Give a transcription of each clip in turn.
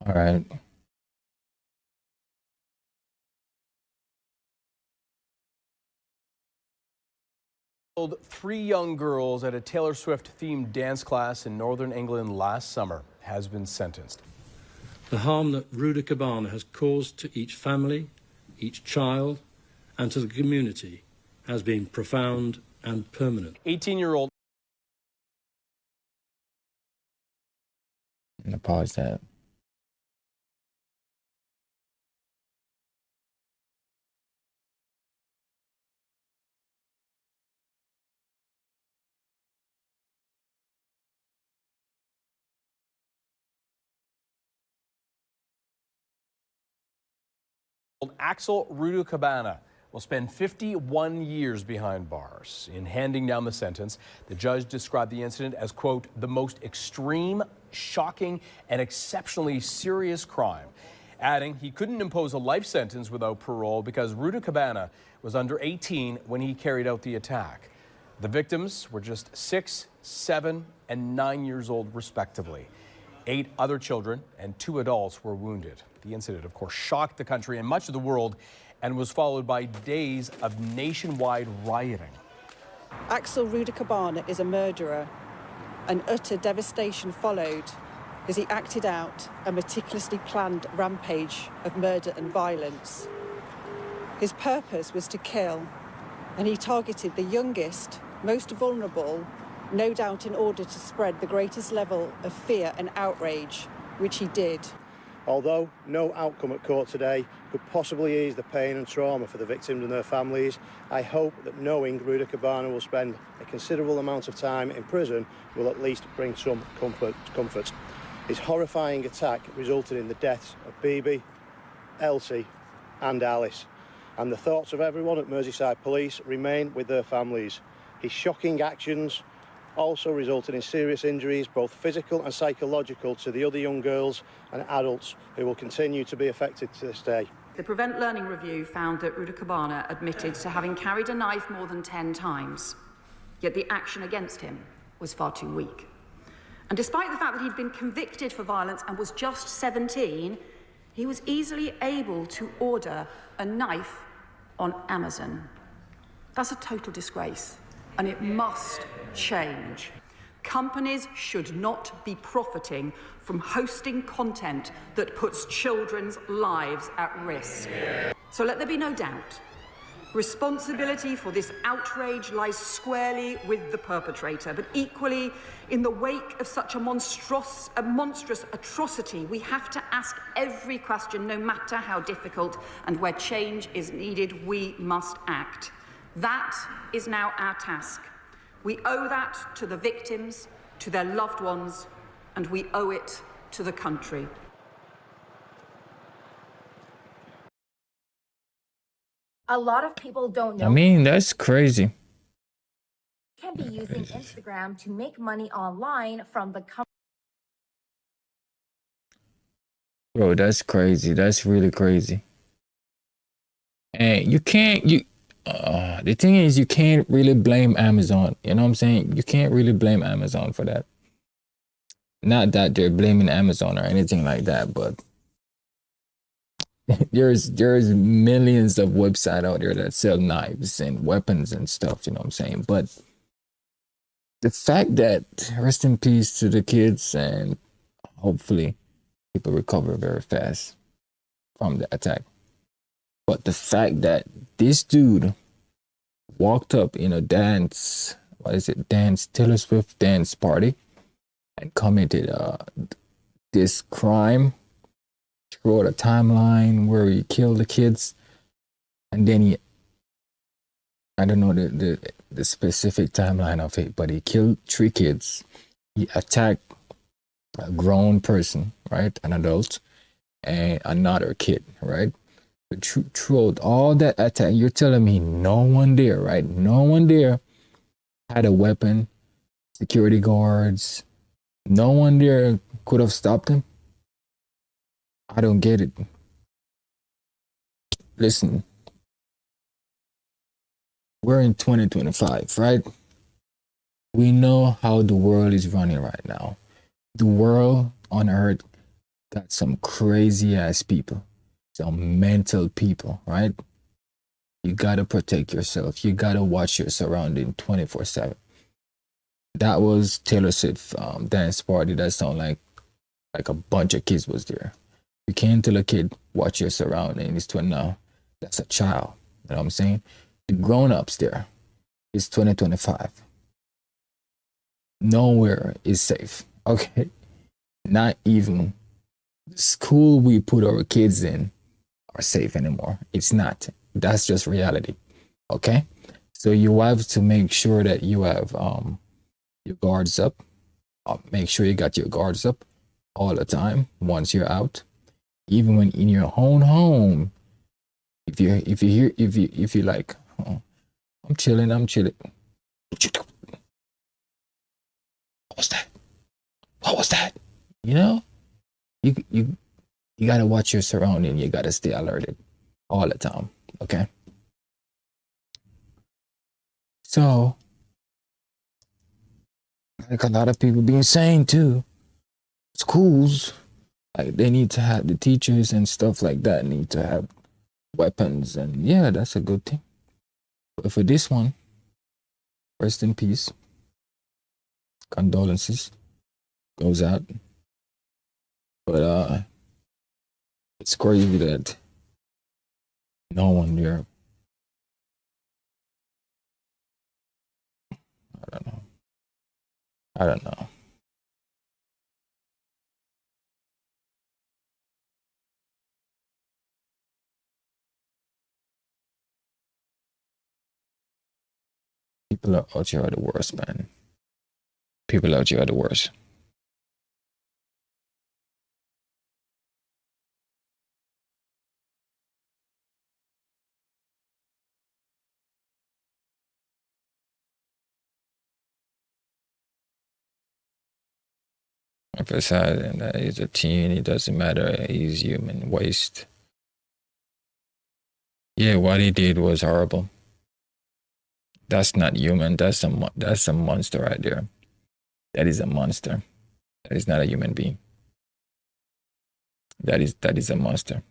All right. Three young girls at a Taylor Swift-themed dance class in northern England last summer has been sentenced. The harm that Ruda Cabana has caused to each family, each child, and to the community has been profound and permanent. 18-year-old. I'm gonna pause that. Axel Ruda will spend 51 years behind bars. In handing down the sentence, the judge described the incident as, quote, the most extreme, shocking, and exceptionally serious crime, adding he couldn't impose a life sentence without parole because Ruda was under 18 when he carried out the attack. The victims were just 6, 7, and 9 years old, respectively. 8 other children and 2 adults were wounded. The incident, of course, shocked the country and much of the world and was followed by days of nationwide rioting. Axel Ruda is a murderer, and utter devastation followed as he acted out a meticulously planned rampage of murder and violence. His purpose was to kill, and he targeted the youngest, most vulnerable, no doubt in order to spread the greatest level of fear and outrage, which he did. Although no outcome at court today could possibly ease the pain and trauma for the victims and their families, I hope that knowing Ruda Cabana will spend a considerable amount of time in prison will at least bring some comfort. His horrifying attack resulted in the deaths of Bibi, Elsie and Alice, and the thoughts of everyone at Merseyside Police remain with their families. His shocking actions also resulted in serious injuries, both physical and psychological, to the other young girls and adults who will continue to be affected to this day. The Prevent Learning Review found that Ruda Cabana admitted to having carried a knife more than 10 times, yet the action against him was far too weak. And despite the fact that he'd been convicted for violence and was just 17, he was easily able to order a knife on Amazon. That's a total disgrace, and it must change. Companies should not be profiting from hosting content that puts children's lives at risk. So let there be no doubt. Responsibility for this outrage lies squarely with the perpetrator, but equally, in the wake of such a monstrous atrocity, we have to ask every question, no matter how difficult, and where change is needed, we must act. That is now our task. We owe that to the victims, to their loved ones, and we owe it to the country. A lot of people don't know. I mean, that's crazy. You can be using Instagram to make money online from the company. Bro, that's crazy. That's really crazy. And the thing is, you can't really blame Amazon. You know what I'm saying? You can't really blame Amazon for that. Not that they're blaming Amazon or anything like that, but there's millions of websites out there that sell knives and weapons and stuff, you know what I'm saying? But the fact that, rest in peace to the kids, and hopefully people recover very fast from the attack. But the fact that this dude walked up in a Taylor Swift dance party and committed this crime, wrote a timeline where he killed the kids, and then I don't know the specific timeline of it, but he killed 3 kids. He attacked a grown person, right, an adult, and another kid, right? But throughout all that attack, you're telling me no one there, right? No one there had a weapon, security guards, no one there could have stopped him? I don't get it. Listen, we're in 2025, right? We know how the world is running right now. The world on earth got some crazy ass people, some mental people, right? You gotta protect yourself. You gotta watch your surrounding 24/7. That was Taylor Swift dance party. That sounded like a bunch of kids was there. You can't tell a kid watch your surrounding. It's 20 now. That's a child. You know what I'm saying? The grown-ups there. It's 2025. Nowhere is safe. Okay. Not even the school we put our kids in are safe anymore. It's not. That's just reality. Okay. So you have to make sure that you have your guards up. Make sure you got your guards up all the time once you're out. Even when in your own home. If you like, oh, I'm chilling. What was that? What was that? You know? You gotta watch your surrounding. You gotta stay alerted all the time. Okay. So, like a lot of people being saying too, schools, like they need to have the teachers and stuff like that need to have weapons, and yeah, that's a good thing. But for this one, rest in peace. Condolences goes out. But it's crazy that no one there. I don't know. People out here are the worst, man. People out here are the worst. Emphasizing that he's a teen, it doesn't matter, he's human waste. Yeah, what he did was horrible. That's not human. That's a monster right there. That is a monster. That is not a human being. That is a monster.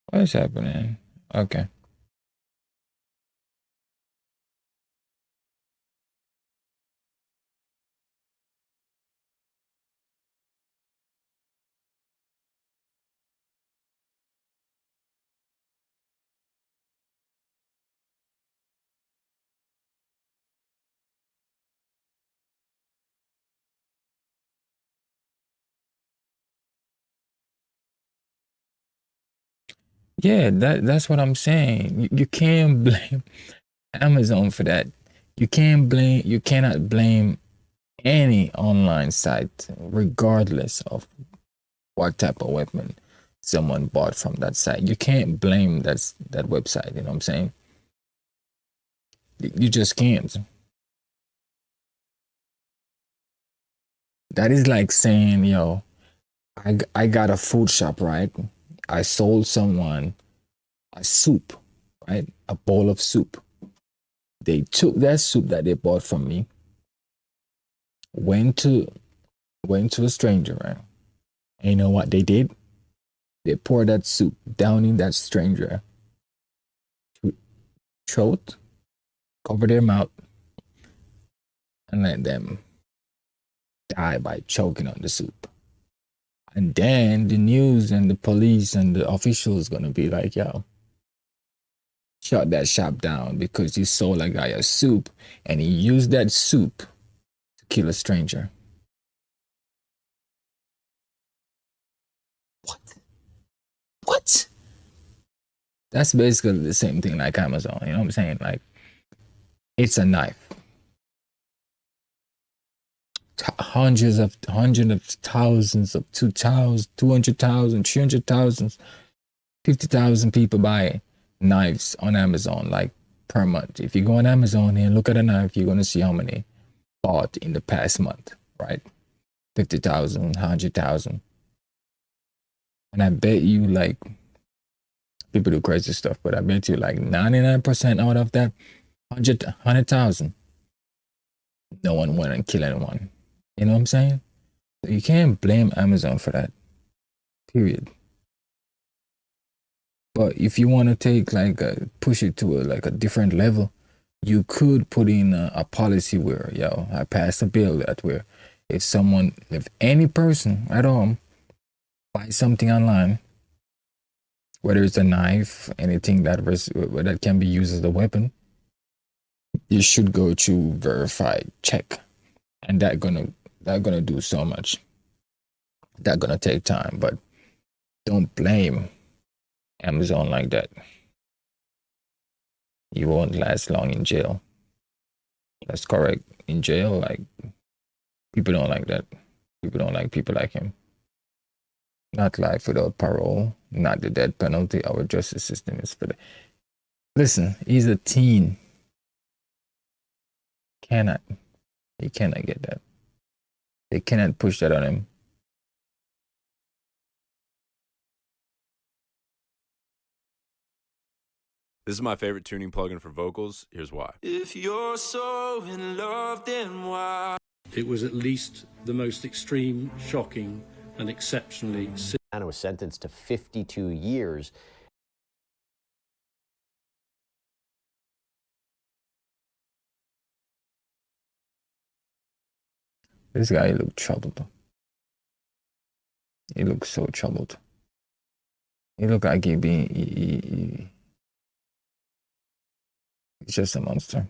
What is happening? Okay. Yeah, that's what I'm saying. You can't blame Amazon for that. You cannot blame any online site, regardless of what type of weapon someone bought from that site. You can't blame that website, you know what I'm saying? You just can't. That is like saying, yo, I got a food shop, right? I sold someone a soup, right? A bowl of soup. They took that soup that they bought from me, went to a stranger, right? And you know what they did? They poured that soup down in that stranger throat, cover their mouth, and let them die by choking on the soup. And then the news and the police and the officials gonna be like, yo, shut that shop down because you sold a guy a soup and he used that soup to kill a stranger. What? That's basically the same thing like Amazon. You know what I'm saying? Like, it's a knife. Hundreds of thousands of 200,000, 300,000, 50,000 people buy knives on Amazon like per month. If you go on Amazon and look at a knife, you're gonna see how many bought in the past month, right? 50,000, 100,000. And I bet you like people do crazy stuff, but I bet you like 99% out of that 100,000. No one went and killed anyone. You know what I'm saying? You can't blame Amazon for that. Period. But if you want to take like push it to a different level, you could put in a policy where, I passed a bill that where if any person at all buys something online, whether it's a knife, anything that can be used as a weapon, you should go to verified check, and that gonna do so much. That gonna take time, but don't blame Amazon like that. You won't last long in jail. That's correct. In jail, like, people don't like that. People don't like people like him. Not life without parole, not the death penalty. Our justice system is for that. Listen, he's a teen. He cannot get that. They cannot push that on him. This is my favorite tuning plugin for vocals. Here's why. If you're so in love, then why? It was at least the most extreme, shocking, and exceptionally Anna was sentenced to 52 years. This guy looked troubled. He looked so troubled. He looked like he's just a monster.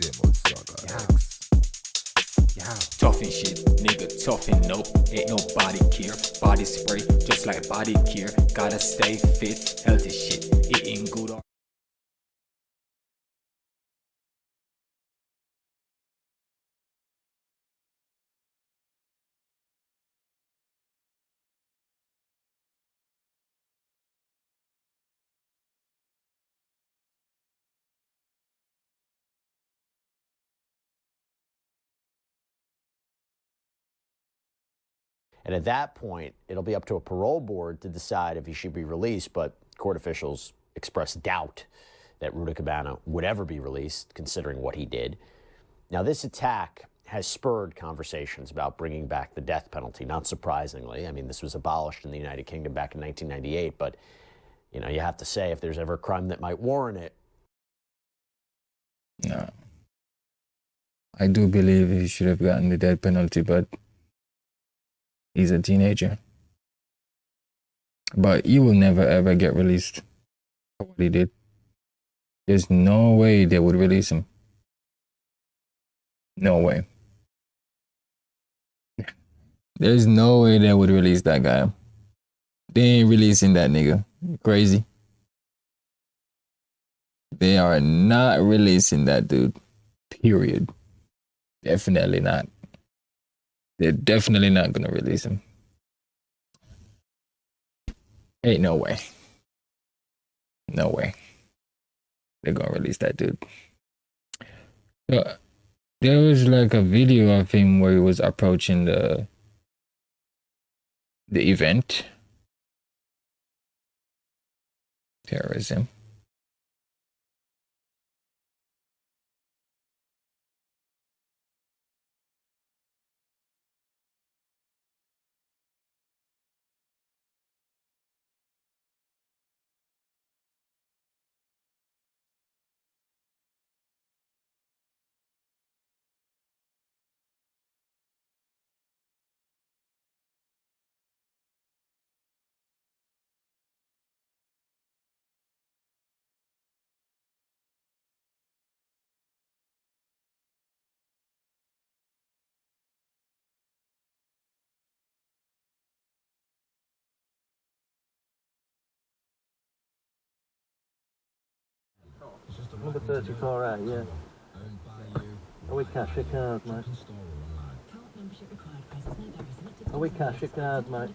ZmoZagaX. Tough and shit, nigga, tough and nope. Ain't no body care. Body spray, just like body care. Gotta stay fit, healthy shit. Eating good. And at that point, it'll be up to a parole board to decide if he should be released, but court officials expressed doubt that Rudy Cabana would ever be released, considering what he did. Now, this attack has spurred conversations about bringing back the death penalty, not surprisingly. I mean, this was abolished in the United Kingdom back in 1998, but, you have to say, if there's ever a crime that might warrant it. No. I do believe he should have gotten the death penalty, but he's a teenager. But he will never ever get released for what he did. There's no way they would release him. No way. There's no way they would release that guy. They ain't releasing that nigga. Crazy. They are not releasing that dude. Period. Definitely not. They're definitely not gonna release him. Ain't no way. No way. They're gonna release that dude. So, there was like a video of him where he was approaching the event. Terrorism. Number 34 out, yeah. Are we cash your cards, mate? Are we cash your cards, mate?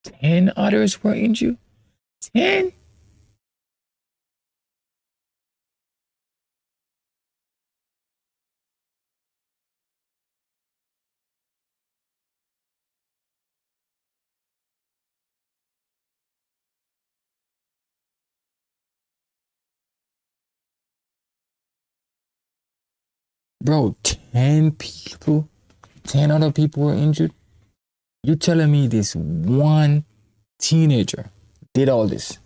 10 others were injured. 10. Bro, 10 people, 10 other people were injured. You telling me this one teenager did all this?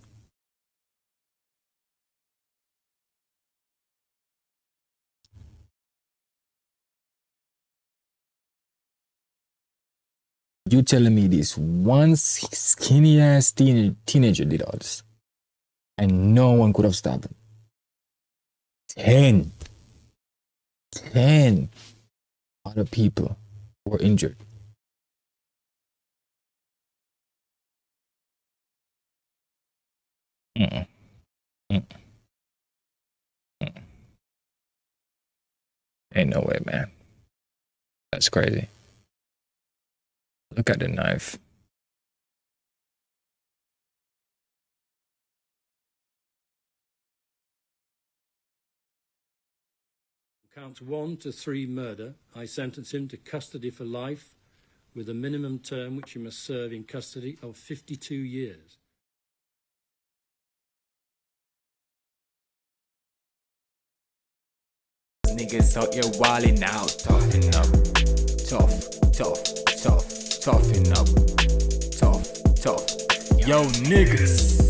You telling me this one skinny ass teenager did all this? And no one could have stopped him. 10 other people were injured. Mm-mm. Mm-mm. Mm-mm. Ain't no way, man. That's crazy. Look at the knife. Counts 1 to 3 murder, I sentence him to custody for life with a minimum term which he must serve in custody of 52 years. Niggas out here wildin' out, toughen up. Toughen up. Tough. Yo, niggas.